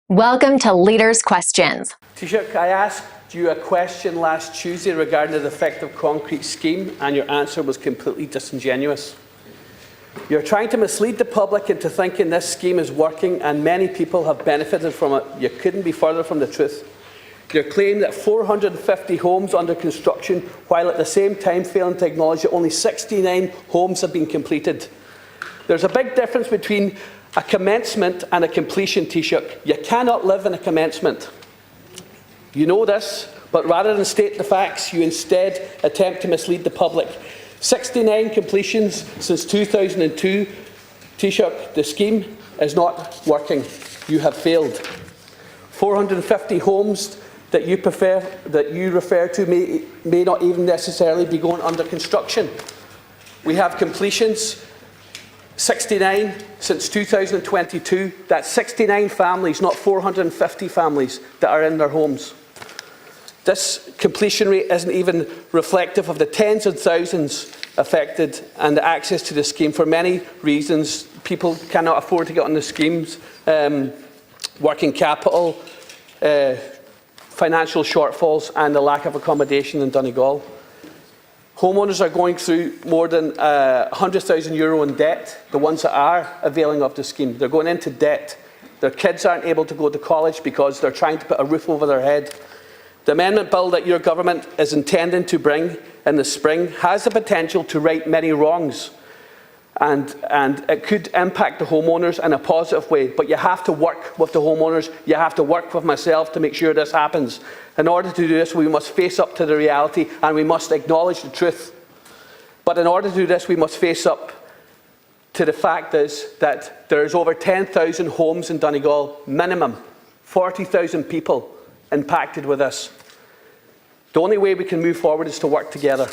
Welcome to Leaders' Questions. Taoiseach, I asked you a question last Tuesday regarding the defective concrete scheme, and your answer was completely disingenuous. You're trying to mislead the public into thinking this scheme is working and many people have benefited from it. You couldn't be further from the truth. Your claim that 450 homes under construction, while at the same time failing to acknowledge that only 69 homes have been completed. There's a big difference between a commencement and a completion, Taoiseach. You cannot live in a commencement. You know this, but rather than state the facts, you instead attempt to mislead the public. 69 completions since 2002. Taoiseach, the scheme is not working. You have failed. 450 homes that you refer to may not even necessarily be going under construction. We have completions 69 since 2022. That's 69 families, not 450 families, that are in their homes. This completion rate isn't even reflective of the tens of thousands affected and the access to the scheme for many reasons. People cannot afford to get on the schemes, working capital, financial shortfalls and the lack of accommodation in Donegal. Homeowners are going through more than €100,000 in debt, the ones that are availing of the scheme. They're going into debt. Their kids aren't able to go to college because they're trying to put a roof over their head. The amendment bill that your government is intending to bring in the spring has the potential to right many wrongs, and it could impact the homeowners in a positive way, but you have to work with the homeowners, you have to work with myself to make sure this happens. In order to do this, we must face up to the reality and we must acknowledge the truth. But in order to do this, we must face up to the fact is that there is over 10,000 homes in Donegal, minimum 40,000 people impacted with this. The only way we can move forward is to work together.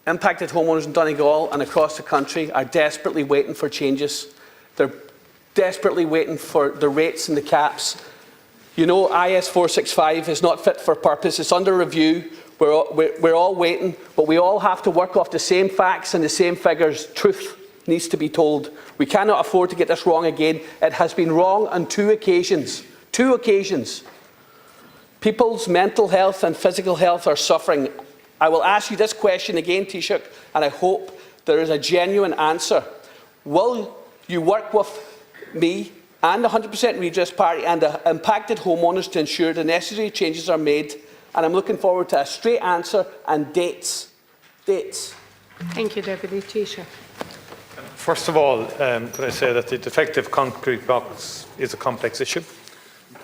Impacted homeowners in Donegal and across the country are desperately waiting for changes. They're desperately waiting for the rates and the caps. You know, IS 465 is not fit for purpose. It's under review. We're all waiting, but we all have to work off the same facts and the same figures. Truth needs to be told. We cannot afford to get this wrong again. It has been wrong on two occasions. Two occasions. People's mental health and physical health are suffering. I will ask you this question again, Taoiseach, and I hope there is a genuine answer. Will you work with me and the 100% Redress Party and the impacted homeowners to ensure the necessary changes are made? And I'm looking forward to a straight answer and dates. Dates. Thank you, Deputy Taoiseach. First of all, could I say that the defective concrete blocks is a complex issue.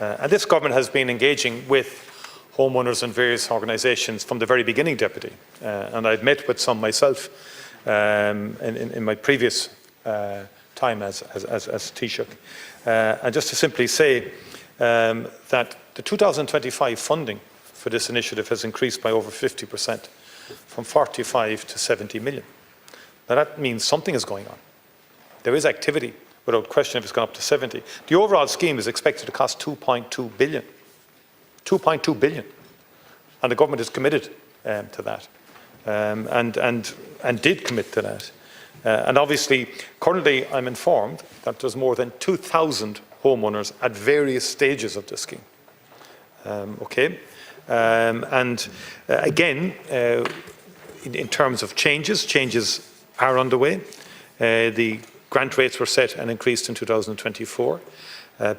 And this government has been engaging with homeowners and various organisations from the very beginning, Deputy. And I've met with some myself in my previous time as Taoiseach. And just to simply say that the 2025 funding for this initiative has increased by over 50%, from 45 to 70 million. Now that means something is going on. There is activity, without question, if it's gone up to 70. The overall scheme is expected to cost 2.2 billion. 2.2 billion. And the government is committed to that, and did commit to that. And obviously, currently I'm informed that there's more than 2,000 homeowners at various stages of the scheme. And again, in terms of changes are underway. The grant rates were set and increased in 2024.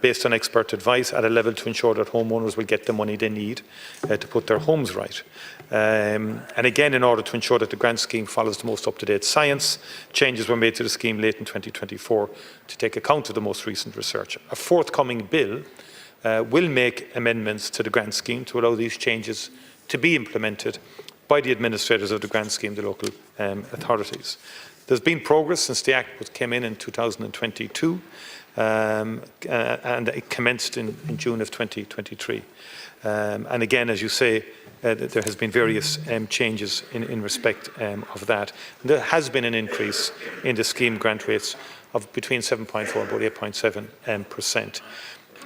Based on expert advice at a level to ensure that homeowners will get the money they need to put their homes right. And again, in order to ensure that the grant scheme follows the most up-to-date science, changes were made to the scheme late in 2024 to take account of the most recent research. A forthcoming bill will make amendments to the grant scheme to allow these changes to be implemented by the administrators of the grant scheme, the local authorities. There's been progress since the Act came in 2022. And it commenced in June of 2023. And again, as you say, there has been various changes in respect of that. And there has been an increase in the scheme grant rates of between 7.4 and about 8.7%.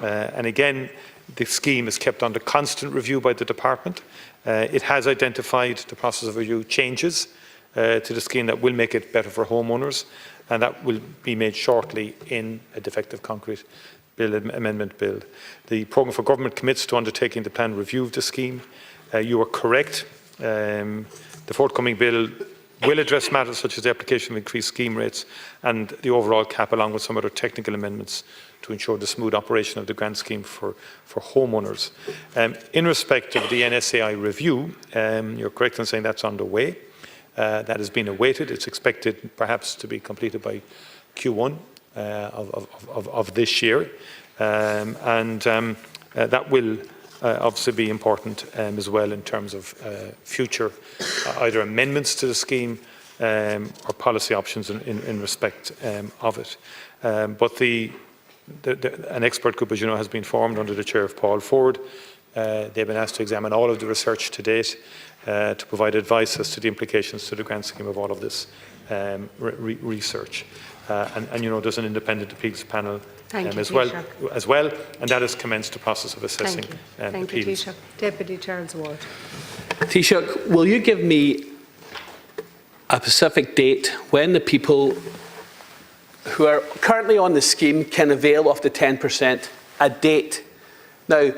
And again, the scheme is kept under constant review by the department. It has identified the process of review changes to the scheme that will make it better for homeowners, and that will be made shortly in a defective concrete bill amendment bill. The programme for government commits to undertaking the planned review of the scheme. You are correct. The forthcoming bill will address matters such as the application of increased scheme rates and the overall cap, along with some other technical amendments to ensure the smooth operation of the grant scheme for homeowners. In respect of the NSAI review, you're correct in saying that's underway. That has been awaited. It's expected perhaps to be completed by Q1 of this year. That will obviously be important as well in terms of future either amendments to the scheme or policy options in respect of it. But an expert group, as you know, has been formed under the chair of Paul Ford. They've been asked to examine all of the research to date to provide advice as to the implications to the grant scheme of all of this research. And you know, there's an independent appeals panel as well, and that has commenced the process of assessing Thank you, appeals. Taoiseach. Deputy Charles Ward. Taoiseach, will you give me a specific date when the people who are currently on the scheme can avail of the 10%, a date? Now,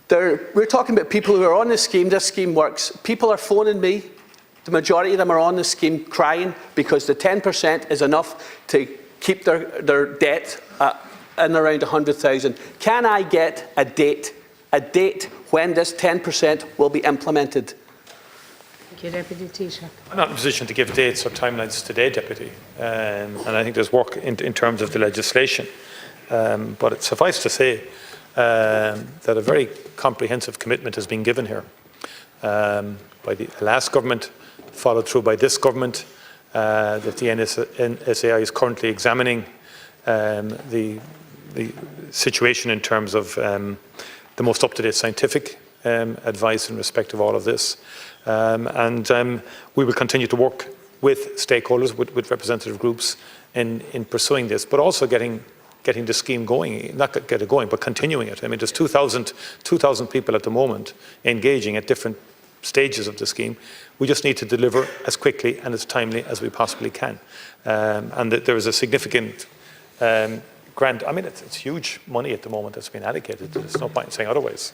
we're talking about people who are on the scheme. This scheme works. People are phoning me. The majority of them are on the scheme crying because the 10% is enough to keep their debt in around 100,000. Can I get a date when this 10% will be implemented? Thank you, Deputy Taoiseach. I'm not in a position to give dates or timelines today, Deputy, and I think there's work in terms of the legislation. But it's suffice to say that a very comprehensive commitment has been given here by the last government, followed through by this government, that the NSAI is currently examining the situation in terms of the most up-to-date scientific advice in respect of all of this. We will continue to work with stakeholders, with representative groups in pursuing this, but also getting the scheme going, not get it going, but continuing it. I mean, there's 2,000 people at the moment engaging at different stages of the scheme. We just need to deliver as quickly and as timely as we possibly can. And there is a significant grant. I mean, it's huge money at the moment that's been allocated. There's no point in saying otherwise.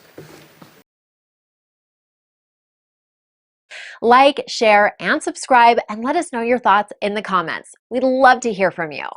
Like, share, and subscribe, and let us know your thoughts in the comments. We'd love to hear from you.